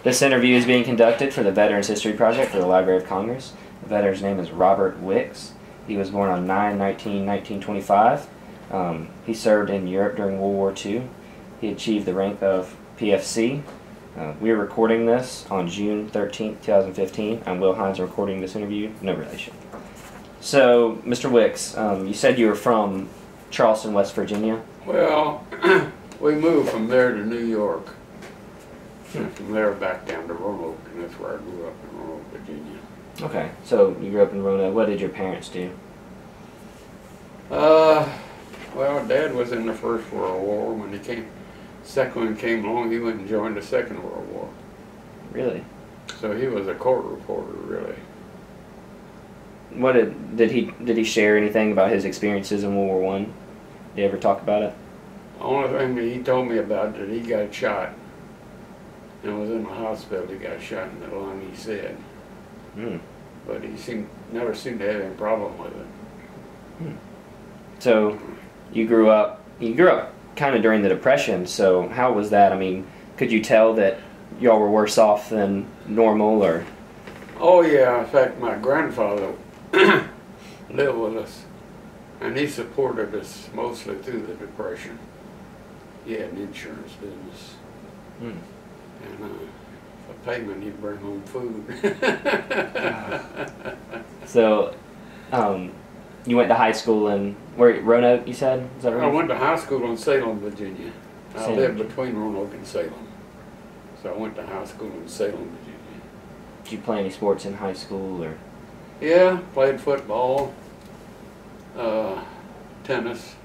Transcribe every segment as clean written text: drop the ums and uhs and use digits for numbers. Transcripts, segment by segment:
This interview is being conducted for the Veterans History Project for the Library of Congress. The veteran's name is Robert Wickes. He was born on 9/19/1925. He served in Europe during World War II. He achieved the rank of PFC. We are recording this on June 13th, 2015. I'm Will Hines recording this interview. No relation. So, Mr. Wickes, you said you were from Charleston, West Virginia? Well, we moved from there to New York. And from there back down to Roanoke, and that's where I grew up, in Roanoke, Virginia. Okay, so you grew up in Roanoke. What did your parents do? Well, Dad was in the First World War. When second one came along, he went and joined the Second World War. Really? So he was a court reporter, really. What did he share anything about his experiences in World War One? Did he ever talk about it? The only thing that he told me about that he got shot and was in the hospital. He got shot in the lung, he said. But he never seemed to have any problem with it. So you grew up kind of during the Depression, so how was that? I mean, could you tell that y'all were worse off than normal, or? Oh yeah, in fact my grandfather lived with us, and he supported us mostly through the Depression. He had an insurance business. And for payment, he'd bring home food. So, you went to high school in Roanoke, you said? Is that right? I went to high school in Salem, Virginia. I lived between Roanoke and Salem. So I went to high school in Salem, Virginia. Did you play any sports in high school, or? Yeah, played football, tennis.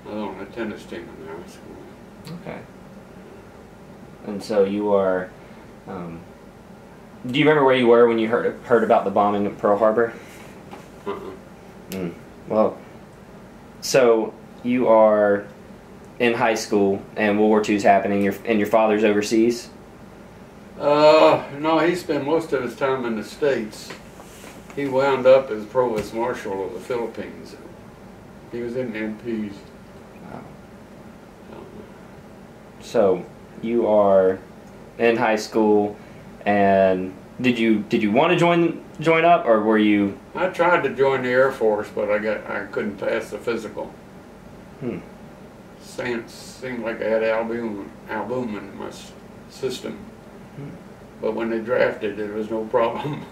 I was on the tennis team in high school. Okay. And so you are, do you remember where you were when you heard about the bombing of Pearl Harbor? Well, so you are in high school and World War II is happening, and your father's overseas? No, he spent most of his time in the States. He wound up as Provost Marshal of the Philippines. He was in the MPs. Wow. So you are in high school, and did you want to join up, or were you? I tried to join the Air Force, but I couldn't pass the physical. Seemed like I had albumin in my system. But when they drafted, there was no problem.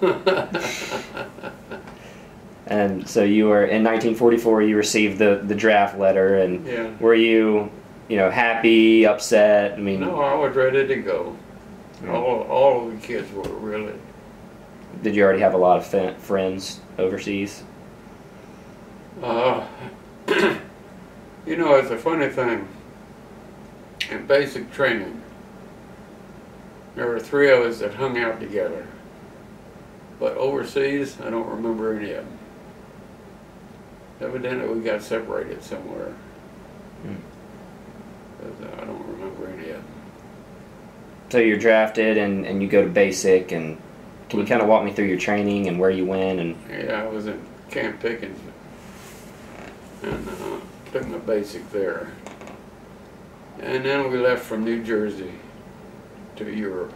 And so you were in 1944. You received the draft letter, and yeah. Were you happy, upset? I mean, no, I was ready to go. All of the kids were, really. Did you already have a lot of friends overseas? It's a funny thing. In basic training, there were 3 of us that hung out together. But overseas, I don't remember any of them. Evidently, we got separated somewhere. I don't remember any of them. So you're drafted, and you go to basic, and can you kind of walk me through your training and where you went? And yeah, I was in Camp Pickens, and took my basic there. And then we left from New Jersey to Europe.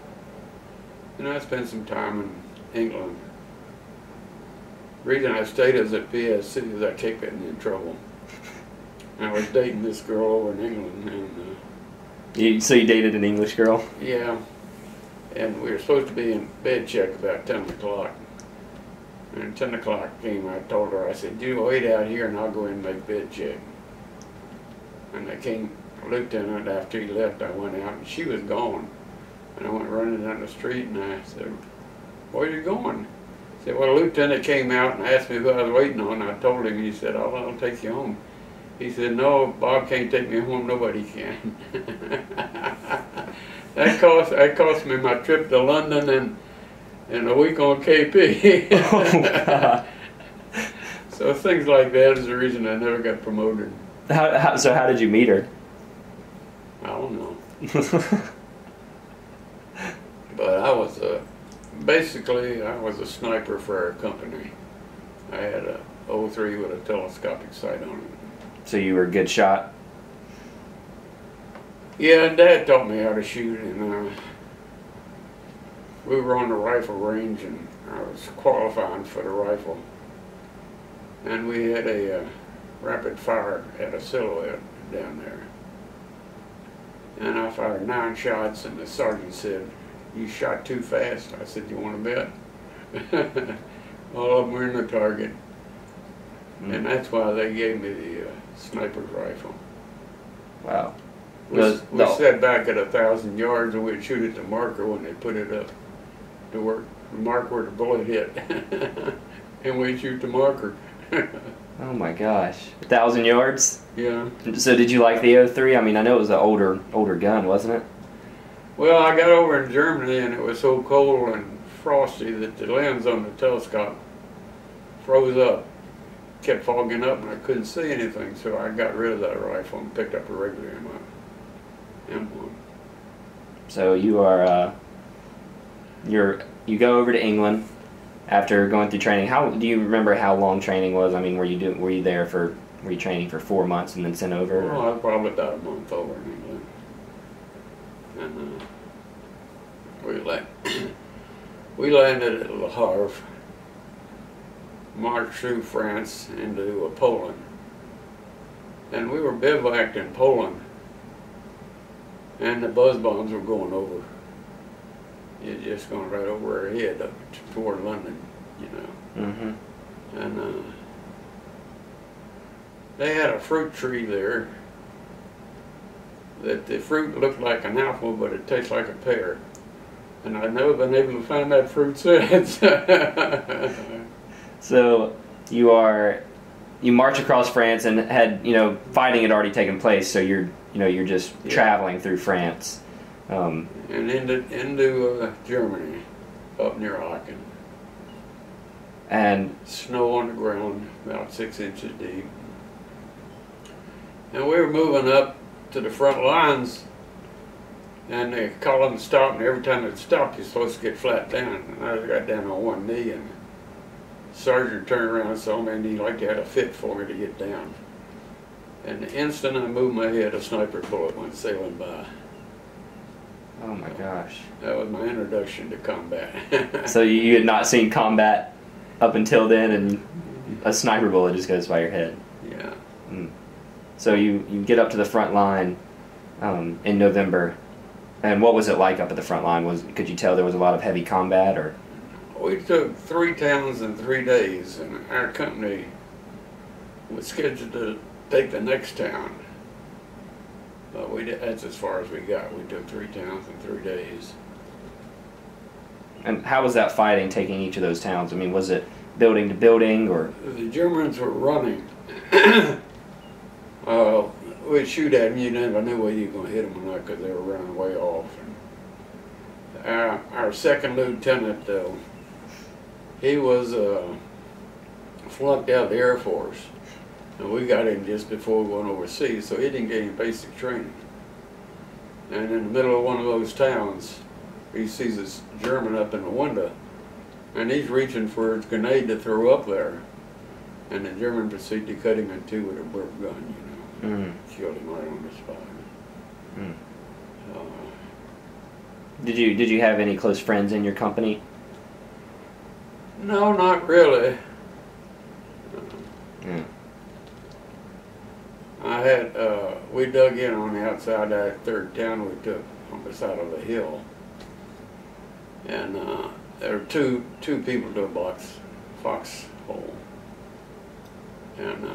And I spent some time in England. The reason I stayed as at PSC is I kept getting in trouble. I was dating this girl over in England, and so you dated an English girl? yeah, and we were supposed to be in bed check about 10 o'clock. And 10 o'clock came, I told her, I said, you wait out here and I'll go in and make bed check. And I came, Lieutenant, after he left, I went out and she was gone. And I went running down the street and I said, where are you going? He said, well, the Lieutenant came out and asked me who I was waiting on. I told him, he said, I'll take you home. He said, no, Bob can't take me home, nobody can. That cost me my trip to London and a week on KP. Oh, God. So things like that is the reason I never got promoted. So how did you meet her? I don't know. But I was basically I was a sniper for our company. I had a 03 with a telescopic sight on it. So you were a good shot? Yeah, and Dad taught me how to shoot, and we were on the rifle range, and I was qualifying for the rifle. And we had a rapid fire at a silhouette down there. And I fired 9 shots, and the sergeant said, "You shot too fast." I said, "You want to bet?" All of them were in the target. And that's why they gave me the sniper's rifle. Wow. We sat back at 1,000 yards, and we'd shoot at the marker when they put it up to mark where the bullet hit. And we'd shoot the marker. Oh my gosh. 1,000 yards? Yeah. So did you like the O3? I mean, I know it was an older gun, wasn't it? Well, I got over in Germany, and it was so cold and frosty that the lens on the telescope froze up, kept fogging up, and I couldn't see anything, so I got rid of that rifle and picked up a regular M1. So you are, you go over to England after going through training. How do you remember how long training was? I mean, were you training for 4 months and then sent over? Well, I was probably about a month over in England. And we landed at Le Havre, marched through France into Poland. And we were bivouacked in Poland, and the buzz bombs were going over. You're just going right over our head up toward London, you know. Mm-hmm. And they had a fruit tree there that the fruit looked like an apple, but it tastes like a pear. And I've never been able to find that fruit since. So you march across France and had, fighting had already taken place, so you're just traveling through France. And into Germany, up near Aachen. And snow on the ground, about 6 inches deep. And we were moving up to the front lines, and the column stopped, and every time it stopped, you're supposed to get flat down. And I got down on one knee, and the sergeant turned around and saw me, and he like had a fit for me to get down. And the instant I moved my head, a sniper bullet went sailing by. oh my gosh. That was my introduction to combat. So you had not seen combat up until then, and a sniper bullet just goes by your head. Yeah. Mm. So you get up to the front line in November, and what was it like up at the front line? Could you tell there was a lot of heavy combat, or? We took 3 towns in 3 days, and our company was scheduled to take the next town. But that's as far as we got. We took 3 towns in 3 days. And how was that fighting, taking each of those towns? I mean, was it building to building, or? The Germans were running. We'd shoot at them, you never knew whether you were going to hit them or not because they were running way off. And our second lieutenant, though, he was flunked out of the Air Force. And we got him just before we went overseas, so he didn't get any basic training. And in the middle of one of those towns, he sees this German up in the window, and he's reaching for his grenade to throw up there. And the German proceeded to cut him in 2 with a burp gun, Killed him right on the spot. Mm. Did you have any close friends in your company? No, not really. Yeah. I had, we dug in on the outside of that 3rd town we took on the side of the hill. And there were two people to a foxhole. And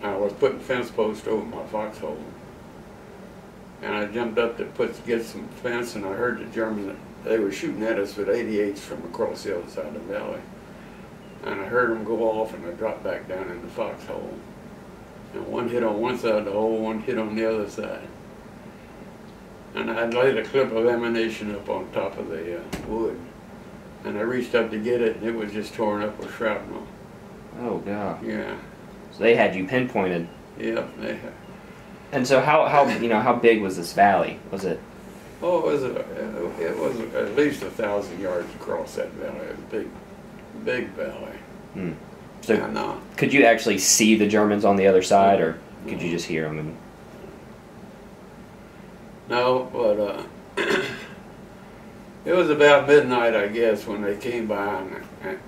I was putting fence posts over my foxhole. And I jumped up to get some fence, and I heard the Germans, they were shooting at us with 88s from across the other side of the valley. And I heard them go off, and I dropped back down in the foxhole. And one hit on one side of the hole, one hit on the other side. And I laid a clip of ammunition up on top of the wood. And I reached up to get it, and it was just torn up with shrapnel. Oh, God. Yeah. So they had you pinpointed. Yep, they had. And so how big was this valley? Was it? Oh, it was at least 1,000 yards across that valley. It was a big valley. Hmm. So could you actually see the Germans on the other side, or could you just hear them? No, but It was about midnight, I guess, when they came by, and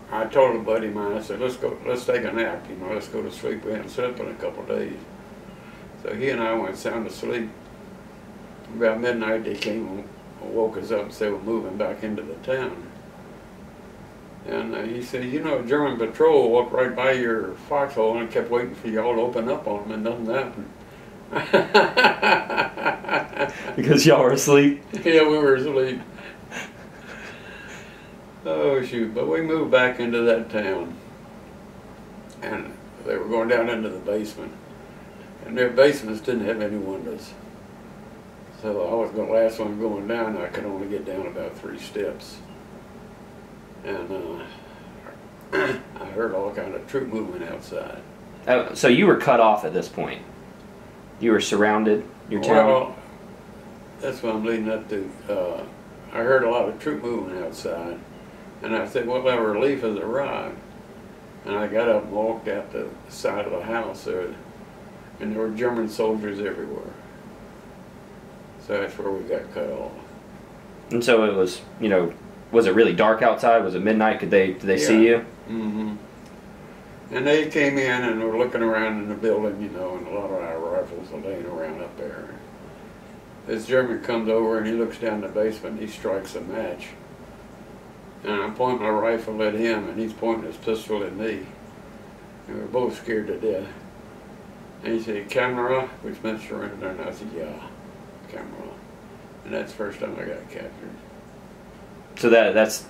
I told a buddy of mine, I said, let's take a nap, you know, let's go to sleep. We hadn't slept in a couple of days. So he and I went sound asleep. About midnight, they came and woke us up and said we're moving back into the town. And he said, you know, German patrol walked right by your foxhole and kept waiting for y'all to open up on them, and nothing happened. Because y'all were asleep? Yeah, we were asleep. Oh, shoot. But we moved back into that town. And they were going down into the basement. And their basements didn't have any windows. So I was the last one going down. I could only get down about 3 steps. And I heard all kind of troop movement outside. So you were cut off at this point? You were surrounded, your town? Well, that's what I'm leading up to. I heard a lot of troop movement outside. And I said, well, our relief has arrived. And I got up and walked out the side of the house there, and there were German soldiers everywhere. So that's where we got cut off. And so it was, you know, was it really dark outside? Was it midnight? Did they see you? Mm-hmm. And they came in and were looking around in the building, you know, and a lot of our rifles are laying around up there. This German comes over and he looks down the basement and he strikes a match. And I point my rifle at him, and he's pointing his pistol at me. And we're both scared to death. And he said, "Camera," which meant surrender, and I said, "Yeah, camera." And that's the first time I got captured. So that's...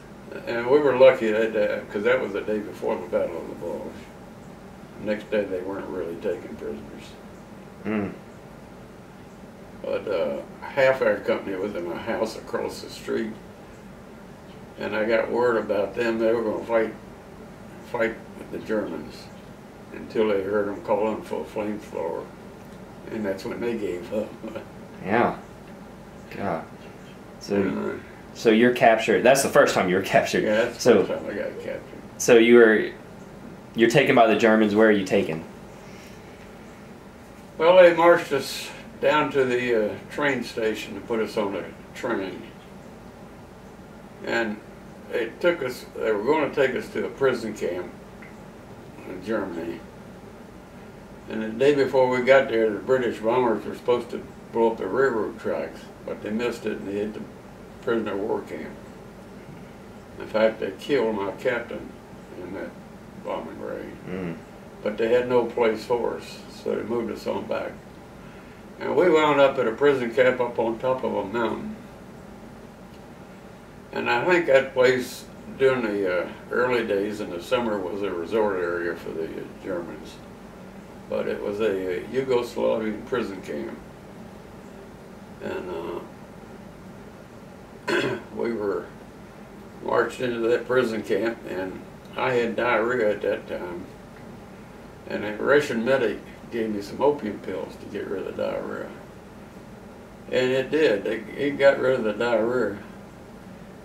And we were lucky that day, because that was the day before the Battle of the Bulge. The next day they weren't really taking prisoners. Mm. But half our company was in a house across the street. And I got word about them. They were going to fight with the Germans until they heard them calling for a flamethrower. And that's when they gave up. Yeah. God. So you're captured. That's the first time you were captured. Yeah, that's the first time I got captured. So you're taken by the Germans. Where are you taken? Well, they marched us down to the train station to put us on a train. And they were going to take us to a prison camp in Germany. And the day before we got there, the British bombers were supposed to blow up the railroad tracks, but they missed it and they hit the prisoner of war camp. In fact, they killed my captain in that bombing raid. Mm. But they had no place for us, so they moved us on back. And we wound up at a prison camp up on top of a mountain. And I think that place during the early days in the summer was a resort area for the Germans. But it was a Yugoslavian prison camp. And we were marched into that prison camp, and I had diarrhea at that time. And a Russian medic gave me some opium pills to get rid of the diarrhea. And it did. It got rid of the diarrhea.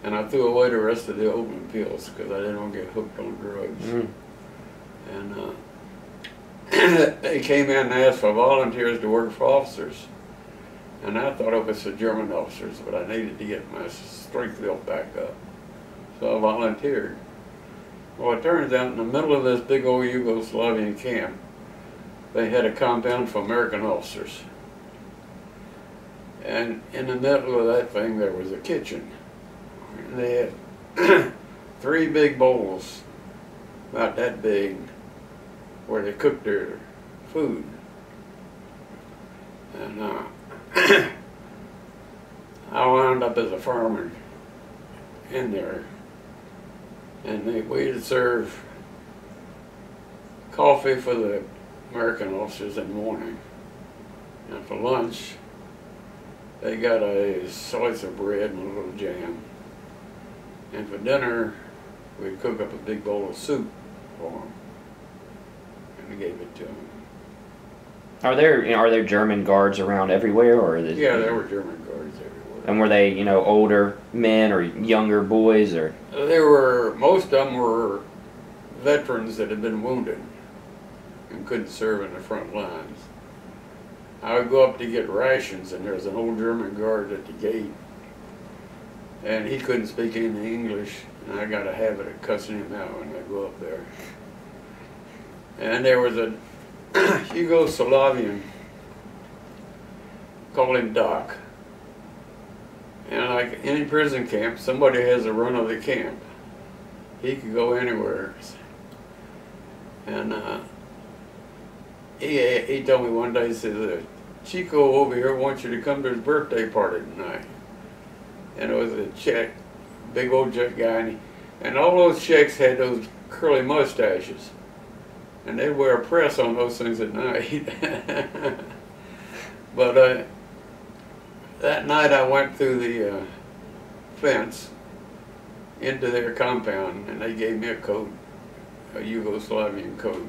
And I threw away the rest of the opium pills because I didn't want to get hooked on drugs. Mm. And they came in and asked for volunteers to work for officers. And I thought it was the German officers, but I needed to get my strength built back up. So I volunteered. Well, it turns out in the middle of this big old Yugoslavian camp, they had a compound for American officers. And in the middle of that thing, there was a kitchen. And they had 3 big bowls, about that big, where they cooked their food. And I wound up as a fireman in there. And we'd serve coffee for the American officers in the morning. And for lunch, they got a slice of bread and a little jam. And for dinner, we'd cook up a big bowl of soup for them. And we gave it to them. Are there German guards around everywhere, or is it, yeah, there were German guards everywhere. And were they, older men or younger boys, or? Most of them were veterans that had been wounded and couldn't serve in the front lines. I would go up to get rations, and there was an old German guard at the gate. and he couldn't speak any English, and I got a habit of cussing him out when I go up there. And there was a Yugoslavian, called him Doc. And like any prison camp, somebody has a run of the camp. He could go anywhere. And he told me one day, he says, Chico over here wants you to come to his birthday party tonight. And it was a Czech, big old Czech guy, and all those Czechs had those curly mustaches. And they'd wear a press on those things at night. But that night I went through the fence into their compound, and they gave me a coat, a Yugoslavian coat.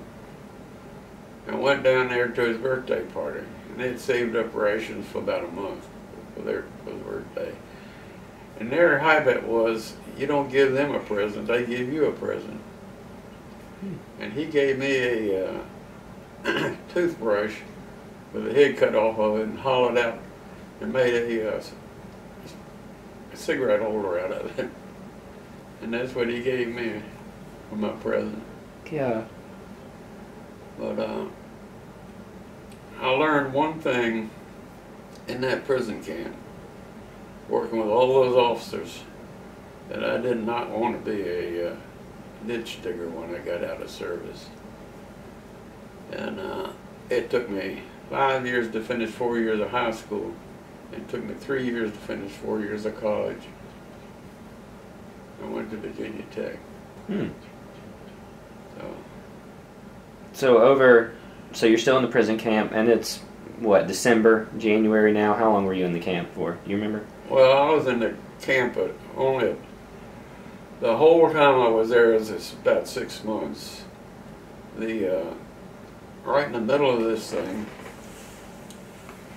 I went down there to his birthday party, and they'd saved up rations for about a month for his birthday. And their habit was, you don't give them a present, they give you a present. And he gave me a toothbrush with the head cut off of it and hollowed out and made a cigarette holder out of it. And that's what he gave me for my present. Yeah. But I learned one thing in that prison camp, working with all those officers, that I did not want to be a ditch digger when I got out of service. And it took me 5 years to finish 4 years of high school. It took me 3 years to finish 4 years of college. I went to Virginia Tech. So you're still in the prison camp, and it's, what, December, January now? How long were you in the camp for? You remember? Well, I was in the camp the whole time I was there was about 6 months. Right in the middle of this thing,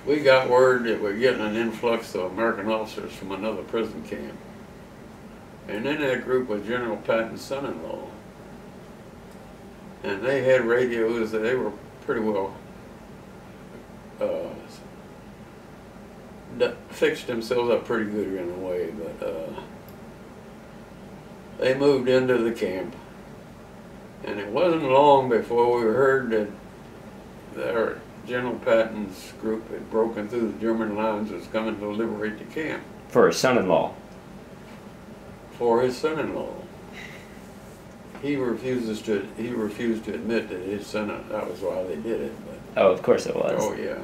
we got word that we're getting an influx of American officers from another prison camp. And in that group was General Patton's son-in-law. And they had radios that they were pretty well fixed themselves up pretty good in a way, but they moved into the camp. And it wasn't long before we heard that General Patton's group had broken through the German lines, was coming to liberate the camp. For his son-in-law? For his son-in-law. He refused to admit that his son, that was why they did it. But, oh, of course it was. Oh, yeah.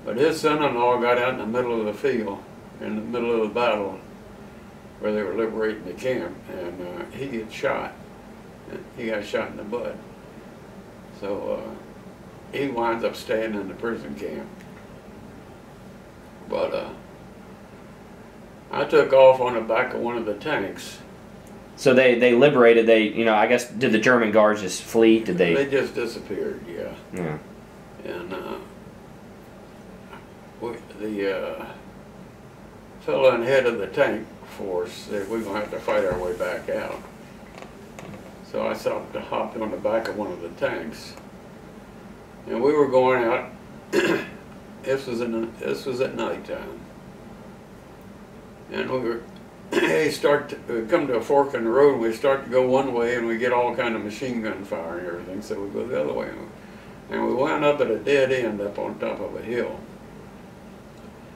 But his son-in-law got out in the middle of the field, in the middle of the battle, where they were liberating the camp, and he gets shot. He got shot in the butt. So he winds up staying in the prison camp. But I took off on the back of one of the tanks. So they liberated, I guess, did the German guards just flee? Did they? They just disappeared, yeah. Yeah. And the fellow in head of the tank force said, we're going to have to fight our way back out. So I hopped on the back of one of the tanks. And we were going out, this was at nighttime. And we come to a fork in the road, and we start to go one way, and we get all kind of machine gun fire and everything, so we go the other way. And we wound up at a dead end up on top of a hill.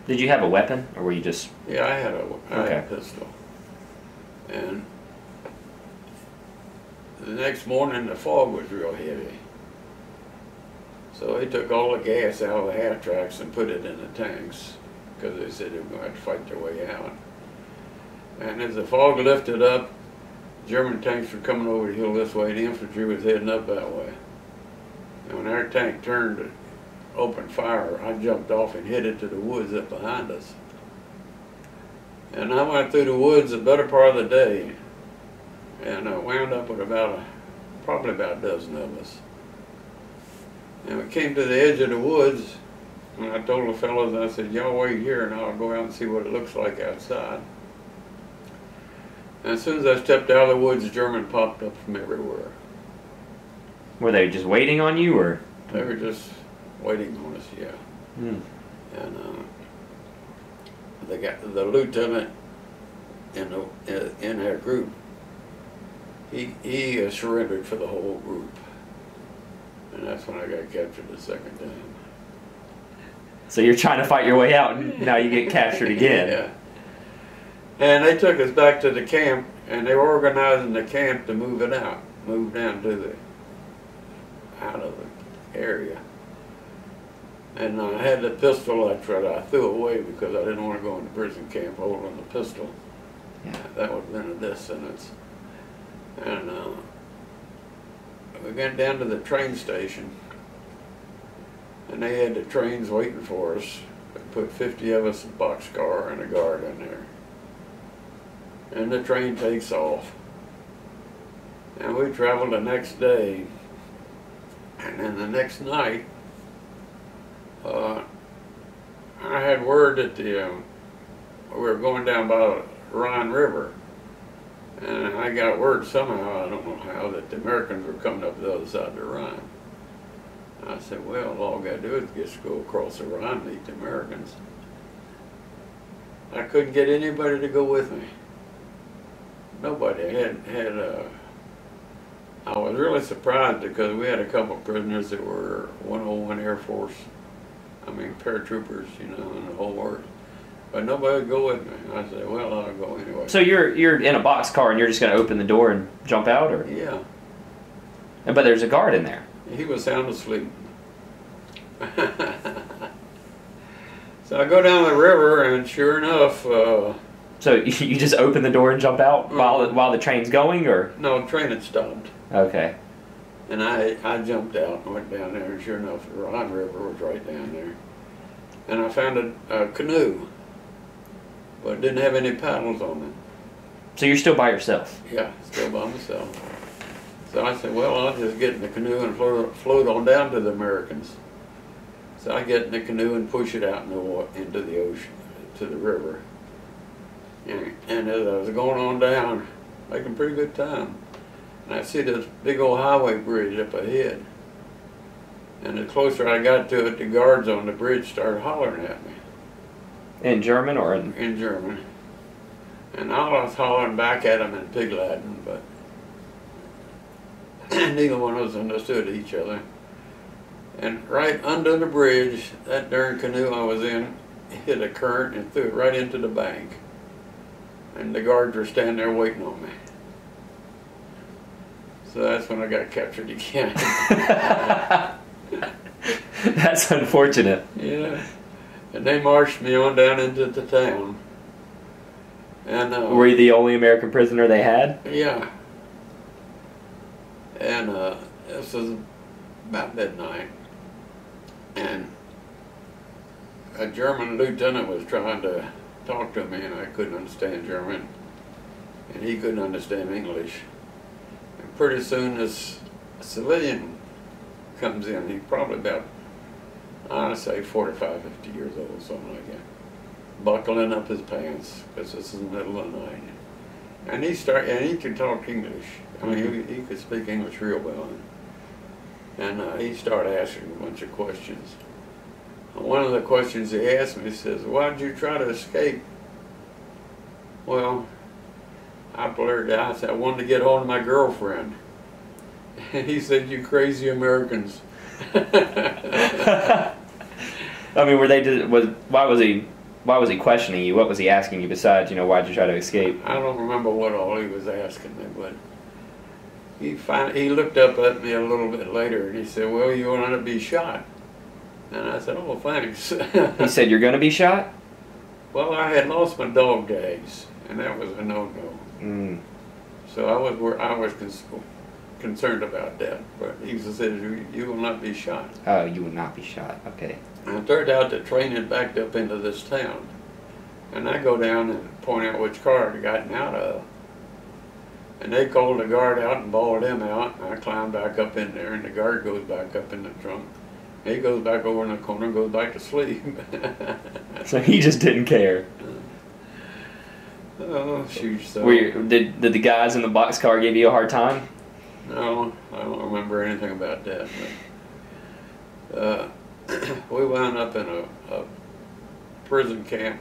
Did you have a weapon, or were you just... Yeah, I had a pistol. And the next morning, the fog was real heavy. So they took all the gas out of the half tracks and put it in the tanks, because they said they were going to have to fight their way out. And as the fog lifted up, German tanks were coming over the hill this way, and the infantry was heading up that way. And when our tank turned to open fire, I jumped off and headed to the woods up behind us. And I went through the woods the better part of the day, and I wound up with probably about a dozen of us. And we came to the edge of the woods, and I told the fellows, I said, y'all wait here and I'll go out and see what it looks like outside. And as soon as I stepped out of the woods, German popped up from everywhere. Were they just waiting on you, or? They were just waiting on us, yeah. And the lieutenant in our group. He surrendered for the whole group, and that's when I got captured the second time. So you're trying to fight your way out, and now you get captured again. Yeah. And they took us back to the camp, and they were organizing the camp to move it out, move down to out of the area. And I had the pistol I threw away because I didn't want to go into prison camp holding the pistol. Yeah. That would have been a death sentence. And we went down to the train station, and they had the trains waiting for us. They put 50 of us in a boxcar and a guard in there. And the train takes off. And we traveled the next day. And then the next night, I had word that we were going down by the Rhine River. And I got word somehow, I don't know how, that the Americans were coming up the other side of the Rhine. I said, well, all I got to do is just go across the Rhine and meet the Americans. I couldn't get anybody to go with me. Nobody I was really surprised because we had a couple of prisoners that were 101 Air Force, paratroopers, and the whole works. But nobody would go with me. I said, well, I'll go anyway. So you're in a boxcar and you're just going to open the door and jump out, or? Yeah. But there's a guard in there. He was sound asleep. So I go down the river, and sure enough. So you just open the door and jump out while the train's going, or? No, the train had stopped. Okay. And I jumped out and went down there, and sure enough, the Rhine River was right down there. And I found a canoe, but it didn't have any paddles on it. So you're still by yourself? Yeah, still by myself. So I said, well, I'll just get in the canoe and float on down to the Americans. So I get in the canoe and push it out into the ocean, to the river. And as I was going on down, making pretty good time, and I see this big old highway bridge up ahead. And the closer I got to it, the guards on the bridge started hollering at me. In German or in? In German. And I was hollering back at them in Pig Latin, but neither one of us understood each other. And right under the bridge, that darn canoe I was in hit a current and threw it right into the bank. And the guards were standing there waiting on me. So that's when I got captured again. That's unfortunate. Yeah. And they marched me on down into the town. And were you the only American prisoner they had? Yeah. And this was about midnight. And a German lieutenant was trying to talk to me, and I couldn't understand German. And he couldn't understand English. And pretty soon this civilian comes in. He's probably about, I'd say 45, 50 years old, something like that. Buckling up his pants, because this is the middle of the night. And he could talk English. He could speak English real well. And he started asking a bunch of questions. And one of the questions he asked me, he says, why did you try to escape? Well, I blurted out, I said, I wanted to get hold of my girlfriend. And he said, you crazy Americans. Why was he questioning you? What was he asking you besides, why did you try to escape? I don't remember what all he was asking me, but he looked up at me a little bit later and he said, well, you want to be shot. And I said, oh, thanks. He said, you're going to be shot? Well, I had lost my dog days, and that was a no-no. Mm. So I was concerned about that, but he said, you will not be shot. Oh, you will not be shot, okay. And it turned out the train had backed up into this town. And I go down and point out which car I'd gotten out of. And they called the guard out and bawled him out. And I climbed back up in there, and the guard goes back up in the trunk. He goes back over in the corner and goes back to sleep. So he just didn't care. Oh, shoot. So. Did the guys in the boxcar give you a hard time? No, I don't remember anything about that. But, we wound up in a prison camp.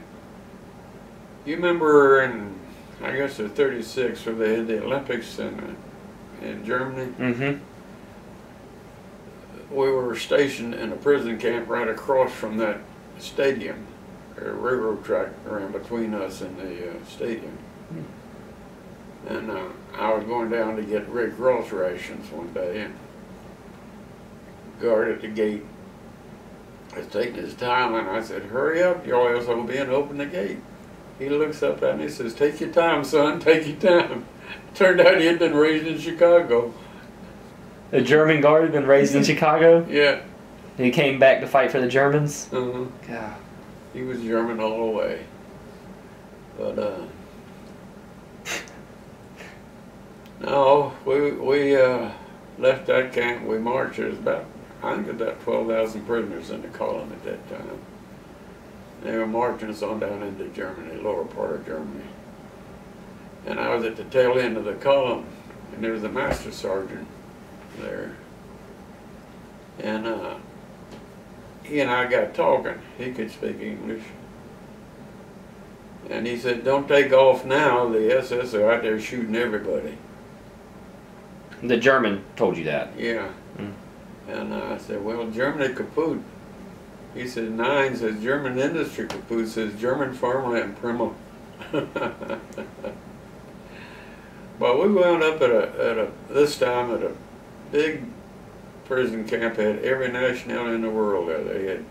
You remember in I guess they're 36, where they had the Olympics in Germany. Mm-hmm. We were stationed in a prison camp right across from that stadium. A railroad track ran between us and the stadium. And I was going down to get Red Cross rations one day, and guard at the gate was taking his time, and I said, "Hurry up, y'all else will be and open the gate." He looks up at me and says, "Take your time, son, take your time." Turned out he had been raised in Chicago. A German guard had been raised in Chicago? Yeah. He came back to fight for the Germans? Uh-huh. God. He was German all the way. But, no, we left that camp. We marched. There was about, I think about 12,000 prisoners in the column at that time. They were marching us on down into Germany, lower part of Germany. And I was at the tail end of the column, and there was a master sergeant there. And he and I got talking. He could speak English. And he said, "Don't take off now. The SS are out there shooting everybody." The German told you that? Yeah. And I said, "Well, Germany kaput." He said, "Nine says German industry kaput, says German farmland primo." But we wound up this time at a big prison camp. Had every nationality in the world there. They had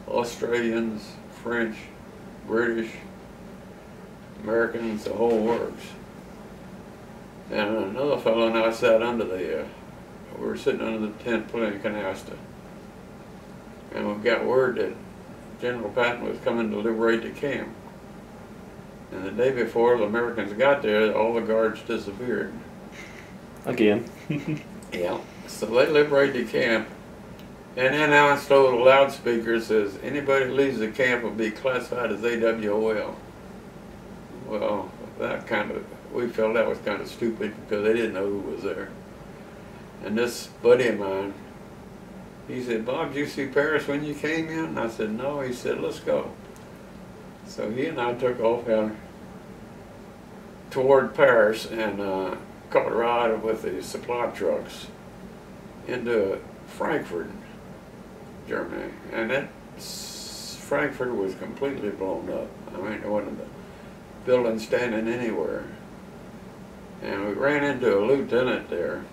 Australians, French, British, Americans, the whole works. And another fellow and I sat under we were sitting under the tent playing canasta. And we got word that General Patton was coming to liberate the camp. And the day before the Americans got there, all the guards disappeared. Again. Yeah. So they liberated the camp. And then announced over the loudspeaker, says, "Anybody who leaves the camp will be classified as AWOL." Well, we felt that was kind of stupid because they didn't know who was there. And this buddy of mine, he said, "Bob, did you see Paris when you came in?" And I said, "No." He said, "Let's go." So he and I took off down toward Paris and caught a ride with the supply trucks into Frankfurt, Germany. And Frankfurt was completely blown up. I mean, there wasn't a building standing anywhere. And we ran into a lieutenant there.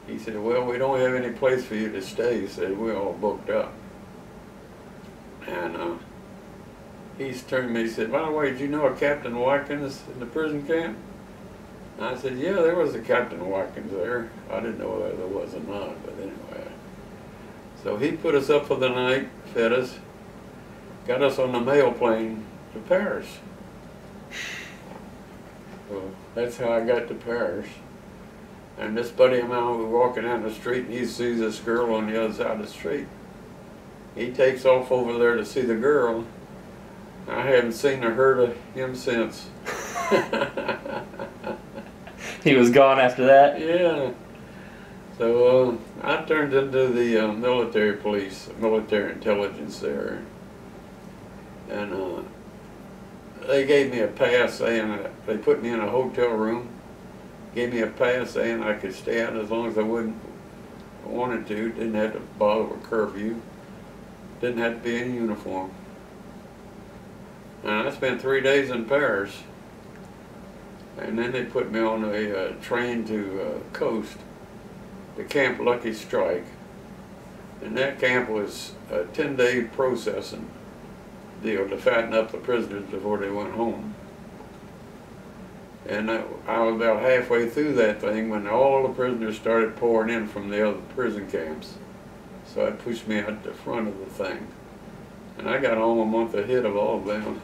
He said, "Well, we don't have any place for you to stay." He said, "We're all booked up." And he's turned to me, he said, "By the way, did you know a Captain Wickes in the prison camp?" And I said, "Yeah, there was a Captain Wickes there." I didn't know whether there was or not, but anyway. So he put us up for the night, fed us, got us on the mail plane to Paris. So that's how I got to Paris. And this buddy of mine was walking down the street, and he sees this girl on the other side of the street. He takes off over there to see the girl. I haven't seen or heard of him since. He was gone after that? Yeah. So I turned into the military police, military intelligence there. And they gave me a pass saying they put me in a hotel room, gave me a pass saying I could stay out as long as I wanted to, didn't have to bother with curfew, didn't have to be in uniform. And I spent 3 days in Paris, and then they put me on a train to Coast, to Camp Lucky Strike. And that camp was a 10-day processing deal to fatten up the prisoners before they went home. And I was about halfway through that thing when all the prisoners started pouring in from the other prison camps. So it pushed me out the front of the thing. And I got home a month ahead of all of them.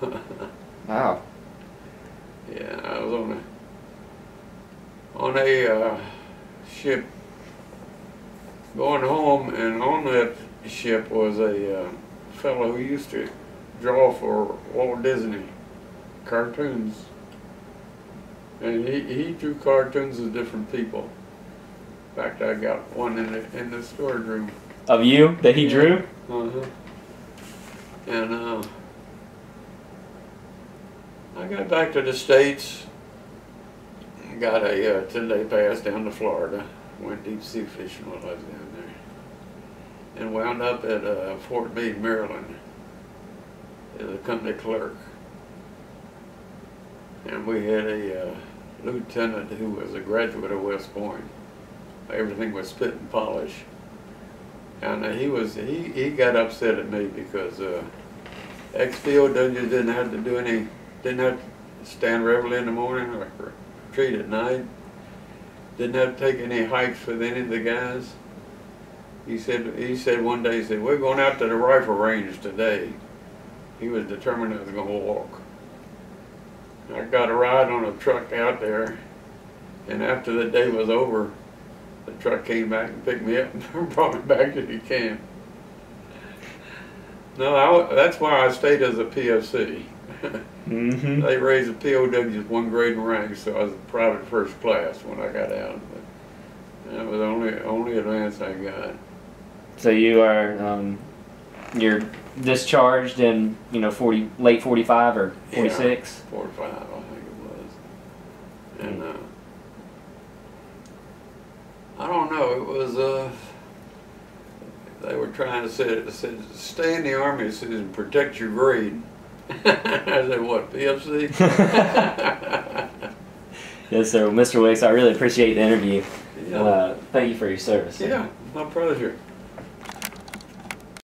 Wow. Yeah, I was on a ship going home, and on that ship was a fellow who used to draw for Walt Disney cartoons. And he drew cartoons of different people. In fact, I got one in the storage room. Of you that he drew? Uh-huh. And I got back to the States, got a 10-day pass down to Florida. Went deep sea fishing while I was down there. And wound up at Fort Meade, Maryland as a company clerk. And we had a lieutenant who was a graduate of West Point. Everything was spit and polish. And he got upset at me because ex-POWs didn't have to stand reveille in the morning or retreat at night. Didn't have to take any hikes with any of the guys. He said one day, he said, "We're going out to the rifle range today." He was determined I was going to walk. I got a ride on a truck out there, and after the day was over, the truck came back and picked me up and brought me back to the camp. No, that's why I stayed as a PFC. Mm-hmm. They raised the POWs one grade in rank, so I was a private first class when I got out. But that was the only advance I got. So you are you're discharged in late 45 or 46. Yeah, 45, I think it was. And I don't know. It was they were trying to say stay in the Army so you can protect your grade. I said, what, PFC? Yes, sir. Well, Mr. Wickes, I really appreciate the interview. Yeah. Thank you for your service. Yeah, my pleasure.